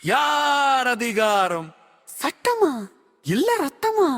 யார் அதிகாரம்? சட்டமா இல்ல ரத்தமா?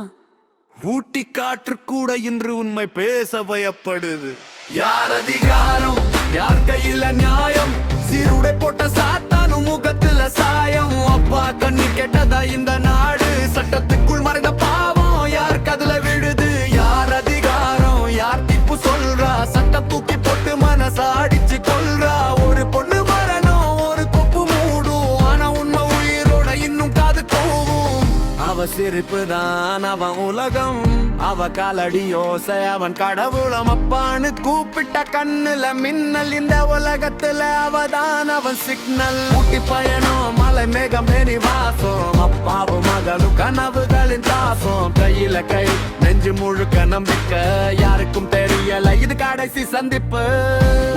ஊட்டி காற்று கூட இன்று உண்மை பேச பயப்படுது. யார் அதிகாரம்? யார் கையில நியாயம்? சீருடை போட்ட சாத்தானும் முகத்துல சாயம். அப்பா கண்ணு கெட்டதா இந்த நாடு, சட்டத்துக்குள் மறைந்த பாவம் யார் கதுல விடுது? யார் அதிகாரம்? யார் தீர்ப்பு சொல்றா? சட்டம் தூக்கி போட்டு மனச அடிச்சு கொள்றா. ஒரு பொண்ணு மரணம், ஒரு கொப்பு மூடும், ஆனா உண்மை உயிரோட இன்னும் காது போகும். அவ சிரிப்பு தான் அவன் உலகம், அவ காலடி யோசை அவன் கடவுளம். அப்பான்னு கூப்பிட்ட கண்ணுல மின்னல், இந்த உலகத்துல அவதான் அவன் சிக்னல். ஊட்டி பயணம், மலை மேகம் மேனி வாசம், அப்பாவும் மகளும் கனவுகளின் தாசம். கையில கை, நெஞ்சு முழுக்க நம்பிக்கை, யாருக்கும் தெரியல இது கடைசி சந்திப்பு.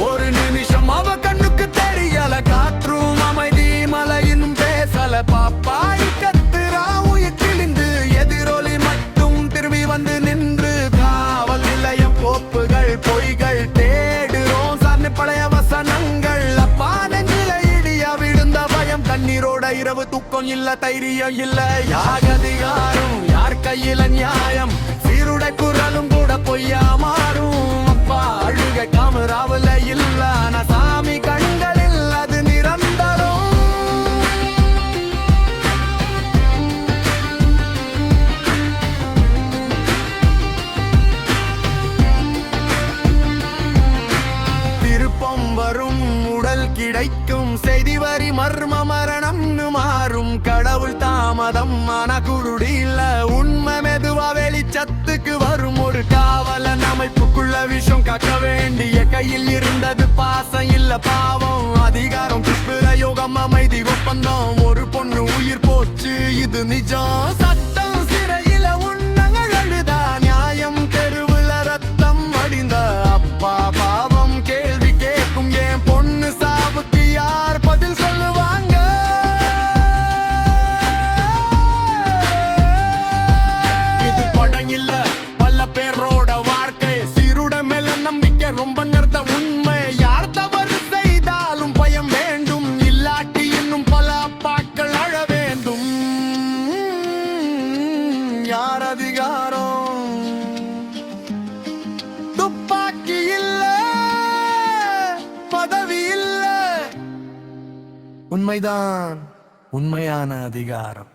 ஒரு நிமிஷம் அவ கண்ணுக்கு தெரியல, காற்றும் அமைதி மலையின் பேசல. பாப்பா கத்துறா உயிர் கிழிந்து, எதிரொலி மட்டும் திரும்பி வந்து நின்று. காவல் நிலையம் கோப்புகள் பொய்கள் தேடுறோம், சார்ந்து பழைய வசனங்கள். அப்பா நெஞ்சில இடியா விழுந்த பயம், கண்ணீரோட இரவு தூக்கம் இல்ல, தைரியம் இல்ல. யார் அதிகாரம்? யார் கையில நியாயம்? சீருடை குரலும் கூட பொய்யா மாறும். அப்பா அழுகை காமராவுல இல்ல, நான் சாமி கண்களில் அது நிரந்தரம். திருப்பம் வரும், உடல் கிடைக்கும், செய்தி வரி மர்ம மரணம்னு மாறும். கடவுள் தாமதம் ஆனா குருடி இல்ல, உண்மை மெதுவா வெளிச்சத்துக்கு வரும். ஒரு காவலன் அமைப்புக்குள்ள விஷம் காக்க வேண்டிய கையில் இருந்தது பாசம் இல்ல பாவம். அதிகாரம் பிரயோகம் அமைதி ஒப்பந்தம், ஒரு பொண்ணு உயிர் போச்சு இது நிஜம். சட்டம் சிறையில உண்ணங்கள் அழுதா, நியாயம் தெருவுல ரத்தம் அடிந்த. அப்பா பாவம் கேள்வி கேட்கும், என் பொண்ணு சாவுக்கு யார் பதில் சொல்லுவாங்க? இது படம் இல்ல, பல பேரோட வாழ்க்கை. சீருட மேல நம்பிக்கை ரொம்ப நிறுத்த உண்மை. யார் தவறு செய்தாலும் பயம் வேண்டும், இல்லாட்டி இன்னும் பல அப்பாக்கள் அழ வேண்டும். யார் அதிகாரம்? துப்பாக்கி இல்ல, பதவி இல்ல, உண்மைதான் உண்மையான அதிகாரம்.